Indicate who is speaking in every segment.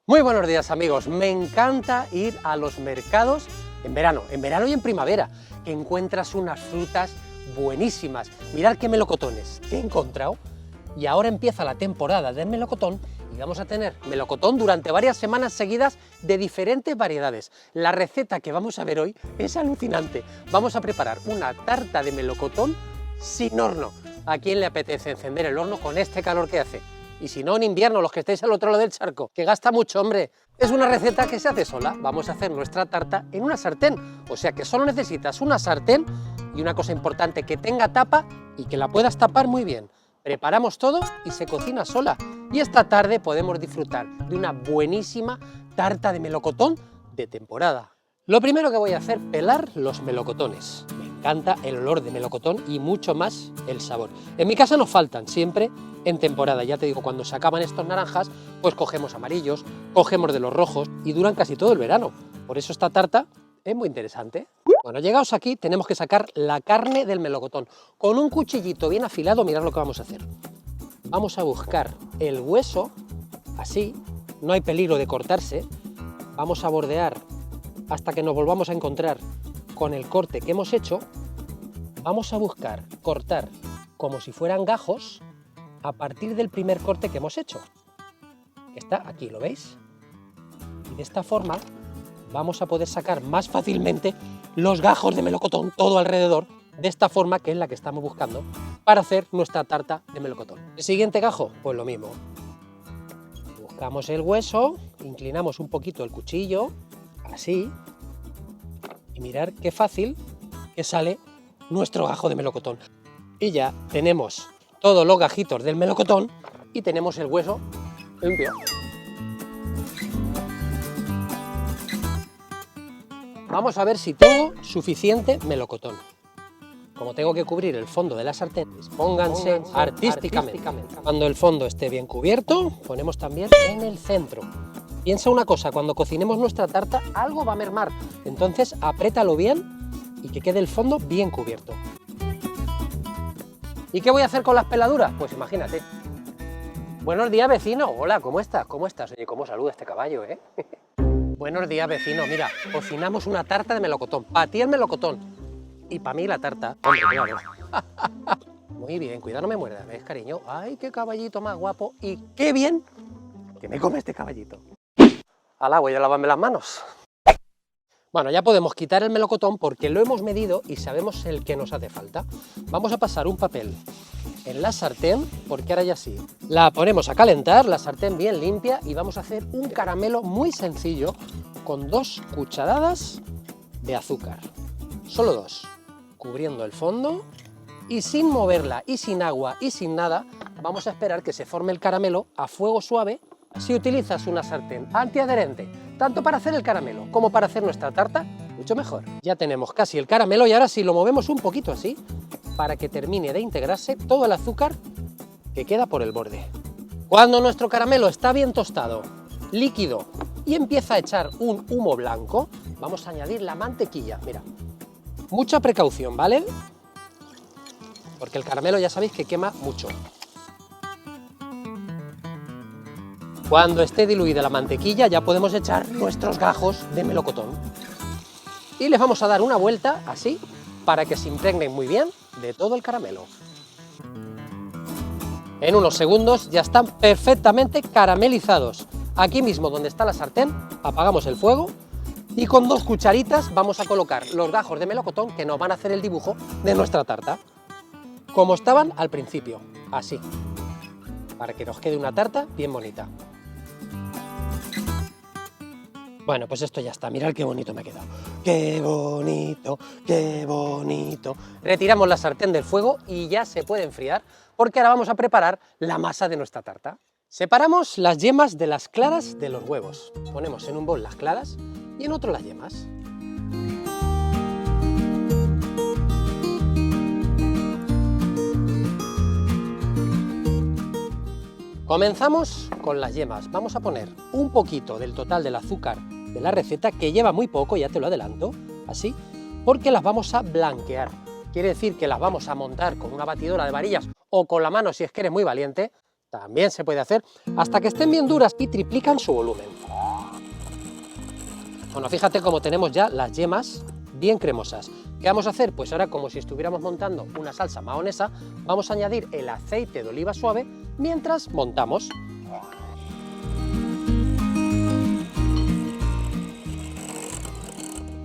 Speaker 1: Muy buenos días amigos, me encanta ir a los mercados en verano y en primavera, que encuentras unas frutas buenísimas. Mirad qué melocotones que he encontrado y ahora empieza la temporada del melocotón y vamos a tener melocotón durante varias semanas seguidas de diferentes variedades. La receta que vamos a ver hoy es alucinante. Vamos a preparar una tarta de melocotón sin horno. ¿A quién le apetece encender el horno con este calor que hace? Y si no, en invierno, los que estéis al otro lado del charco, que gasta mucho, hombre. Es una receta que se hace sola. Vamos a hacer nuestra tarta en una sartén. O sea que solo necesitas una sartén y una cosa importante, que tenga tapa y que la puedas tapar muy bien. Preparamos todo y se cocina sola. Y esta tarde podemos disfrutar de una buenísima tarta de melocotón de temporada. Lo primero que voy a hacer, pelar los melocotones. Me encanta el olor de melocotón y mucho más el sabor. En mi casa nos faltan siempre en temporada, ya te digo, cuando se acaban estos naranjas, pues cogemos amarillos, cogemos de los rojos y duran casi todo el verano. Por eso esta tarta es muy interesante. Bueno, llegados aquí tenemos que sacar la carne del melocotón. Con un cuchillito bien afilado, mirad lo que vamos a hacer. Vamos a buscar el hueso, así, no hay peligro de cortarse. Vamos a bordear hasta que nos volvamos a encontrar con el corte que hemos hecho. Vamos a buscar cortar como si fueran gajos a partir del primer corte que hemos hecho, que está aquí, ¿lo veis? Y de esta forma vamos a poder sacar más fácilmente los gajos de melocotón todo alrededor, de esta forma que es la que estamos buscando para hacer nuestra tarta de melocotón. El siguiente gajo, pues lo mismo. Buscamos el hueso, inclinamos un poquito el cuchillo, así, y mirad qué fácil que sale nuestro gajo de melocotón. Y ya tenemos todos los gajitos del melocotón y tenemos el hueso limpio. Vamos a ver si tengo suficiente melocotón. Como tengo que cubrir el fondo de la sartén, pónganse artísticamente. Cuando el fondo esté bien cubierto, ponemos también en el centro. Piensa una cosa, cuando cocinemos nuestra tarta, algo va a mermar, entonces apriétalo bien y que quede el fondo bien cubierto. ¿Y qué voy a hacer con las peladuras? Pues imagínate. Buenos días, vecino. Hola, ¿cómo estás? ¿Cómo estás? Oye, ¿cómo saluda este caballo, eh? Buenos días, vecino. Mira, cocinamos una tarta de melocotón. Para ti el melocotón y para mí la tarta. Hombre, claro. Muy bien, cuidado, no me muerdas, ¿ves, cariño? Ay, qué caballito más guapo y qué bien que me come este caballito. Alá, voy a lavarme las manos. Bueno, ya podemos quitar el melocotón porque lo hemos medido y sabemos el que nos hace falta. Vamos a pasar un papel en la sartén, porque ahora ya sí. La ponemos a calentar, la sartén bien limpia, y vamos a hacer un caramelo muy sencillo con 2 cucharadas de azúcar. Solo 2. Cubriendo el fondo y sin moverla y sin agua y sin nada, vamos a esperar que se forme el caramelo a fuego suave. Si utilizas una sartén antiadherente, tanto para hacer el caramelo como para hacer nuestra tarta, mucho mejor. Ya tenemos casi el caramelo y ahora sí lo movemos un poquito así, para que termine de integrarse todo el azúcar que queda por el borde. Cuando nuestro caramelo está bien tostado, líquido y empieza a echar un humo blanco, vamos a añadir la mantequilla. Mira, mucha precaución, ¿vale? Porque el caramelo ya sabéis que quema mucho. Cuando esté diluida la mantequilla ya podemos echar nuestros gajos de melocotón. Y les vamos a dar una vuelta así para que se impregnen muy bien de todo el caramelo. En unos segundos ya están perfectamente caramelizados. Aquí mismo donde está la sartén apagamos el fuego y con 2 cucharitas vamos a colocar los gajos de melocotón que nos van a hacer el dibujo de nuestra tarta. Como estaban al principio, así, para que nos quede una tarta bien bonita. Bueno, pues esto ya está, mirad qué bonito me ha quedado. ¡Qué bonito, qué bonito! Retiramos la sartén del fuego y ya se puede enfriar, porque ahora vamos a preparar la masa de nuestra tarta. Separamos las yemas de las claras de los huevos. Ponemos en un bol las claras y en otro las yemas. Comenzamos con las yemas. Vamos a poner un poquito del total del azúcar de la receta, que lleva muy poco, ya te lo adelanto, así, porque las vamos a blanquear. Quiere decir que las vamos a montar con una batidora de varillas o con la mano si es que eres muy valiente, también se puede hacer, hasta que estén bien duras y triplican su volumen. Bueno, fíjate cómo tenemos ya las yemas bien cremosas. ¿Qué vamos a hacer? Pues ahora, como si estuviéramos montando una salsa mahonesa, vamos a añadir el aceite de oliva suave mientras montamos.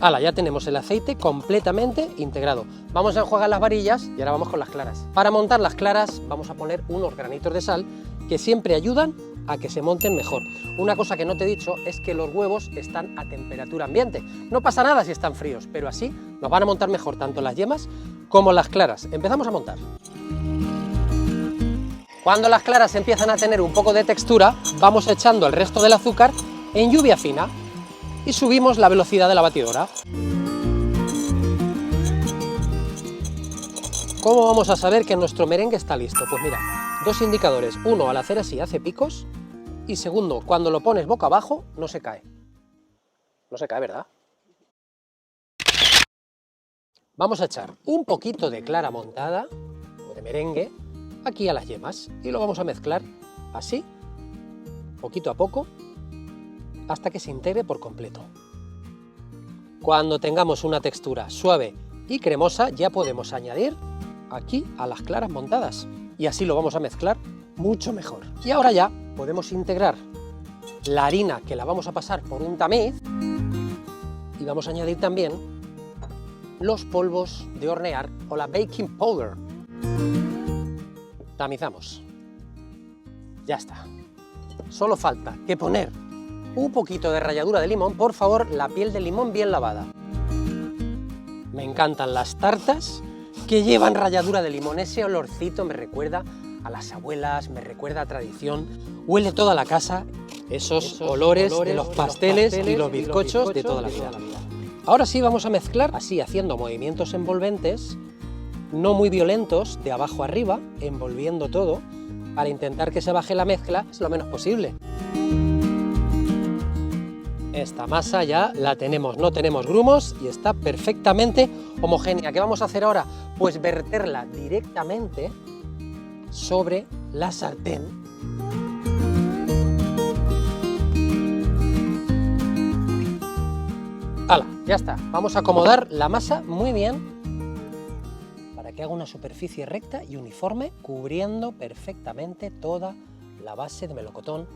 Speaker 1: ¡Hala! Ya tenemos el aceite completamente integrado. Vamos a enjuagar las varillas y ahora vamos con las claras. Para montar las claras vamos a poner unos granitos de sal que siempre ayudan a que se monten mejor. Una cosa que no te he dicho es que los huevos están a temperatura ambiente. No pasa nada si están fríos, pero así nos van a montar mejor tanto las yemas como las claras. Empezamos a montar. Cuando las claras empiezan a tener un poco de textura, vamos echando el resto del azúcar en lluvia fina y subimos la velocidad de la batidora. ¿Cómo vamos a saber que nuestro merengue está listo? Pues mira, dos indicadores. Uno, al hacer así hace picos, y segundo, cuando lo pones boca abajo no se cae. No se cae, ¿verdad? Vamos a echar un poquito de clara montada, o de merengue, aquí a las yemas, y lo vamos a mezclar así, poquito a poco, hasta que se integre por completo. Cuando tengamos una textura suave y cremosa, ya podemos añadir aquí a las claras montadas, y así lo vamos a mezclar mucho mejor. Y ahora ya podemos integrar la harina, que la vamos a pasar por un tamiz, y vamos a añadir también los polvos de hornear o la baking powder. Tamizamos. Ya está. Solo falta que poner un poquito de ralladura de limón, por favor, la piel de limón bien lavada. Me encantan las tartas que llevan ralladura de limón, ese olorcito me recuerda a las abuelas, me recuerda a tradición, huele toda la casa, esos olores de los pasteles y los bizcochos de toda la vida. Ahora sí vamos a mezclar así, haciendo movimientos envolventes, no muy violentos, de abajo arriba, envolviendo todo, para intentar que se baje la mezcla lo menos posible. Esta masa ya la tenemos, no tenemos grumos y está perfectamente homogénea. ¿Qué vamos a hacer ahora? Pues verterla directamente sobre la sartén. ¡Hala! Ya está. Vamos a acomodar la masa muy bien para que haga una superficie recta y uniforme, cubriendo perfectamente toda la base de melocotón.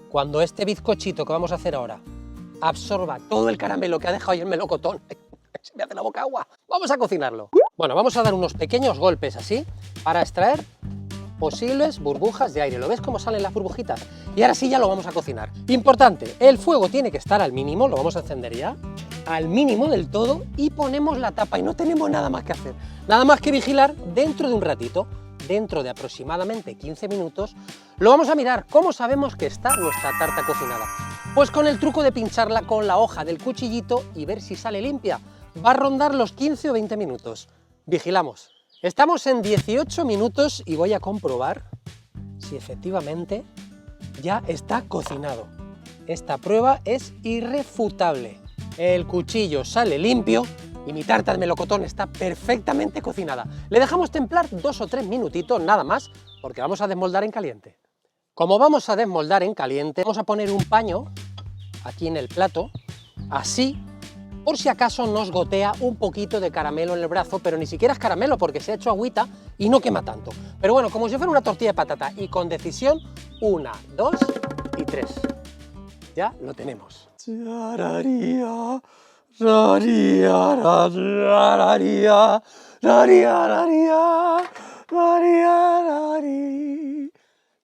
Speaker 1: Cuando este bizcochito que vamos a hacer ahora absorba todo el caramelo que ha dejado ahí el melocotón, se me hace la boca agua, vamos a cocinarlo. Bueno, vamos a dar unos pequeños golpes así para extraer posibles burbujas de aire. ¿Lo ves cómo salen las burbujitas? Y ahora sí ya lo vamos a cocinar. Importante, el fuego tiene que estar al mínimo, lo vamos a encender ya, al mínimo del todo, y ponemos la tapa y no tenemos nada más que hacer. Nada más que vigilar dentro de un ratito. Dentro de aproximadamente 15 minutos, lo vamos a mirar. ¿Cómo sabemos que está nuestra tarta cocinada? Pues con el truco de pincharla con la hoja del cuchillito y ver si sale limpia. Va a rondar los 15 o 20 minutos. Vigilamos. Estamos en 18 minutos y voy a comprobar si efectivamente ya está cocinado. Esta prueba es irrefutable. El cuchillo sale limpio y mi tarta de melocotón está perfectamente cocinada. Le dejamos templar 2 o 3 minutitos, nada más, porque vamos a desmoldar en caliente. Como vamos a desmoldar en caliente, vamos a poner un paño aquí en el plato, así, por si acaso nos gotea un poquito de caramelo en el brazo, pero ni siquiera es caramelo porque se ha hecho agüita y no quema tanto. Pero bueno, como si fuera una tortilla de patata, y con decisión, 1, 2 y 3. Ya lo tenemos.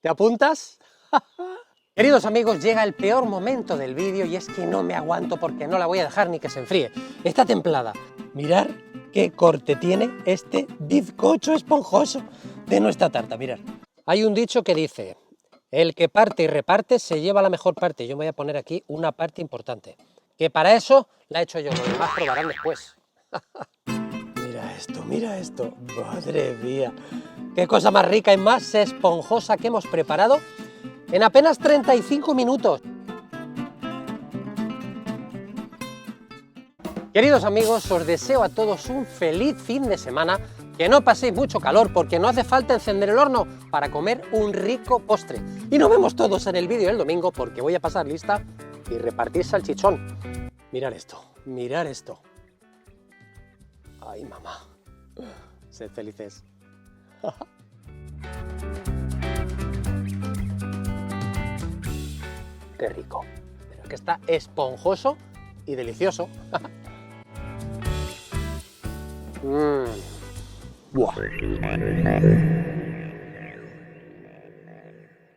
Speaker 1: ¿Te apuntas? Queridos amigos, llega el peor momento del vídeo y es que no me aguanto porque no la voy a dejar ni que se enfríe. Está templada. Mirad qué corte tiene este bizcocho esponjoso de nuestra tarta, mirad. Hay un dicho que dice: el que parte y reparte se lleva la mejor parte. Yo voy a poner aquí una parte importante, que para eso la he hecho yo, los demás probarán después. Mira esto, madre mía. Qué cosa más rica y más esponjosa que hemos preparado en apenas 35 minutos. Queridos amigos, os deseo a todos un feliz fin de semana, que no paséis mucho calor porque no hace falta encender el horno para comer un rico postre. Y nos vemos todos en el vídeo del domingo porque voy a pasar lista y repartir salchichón. Mirad esto, mirad esto. Ay, mamá. Sed felices. Qué rico. Pero que está esponjoso y delicioso. Buah.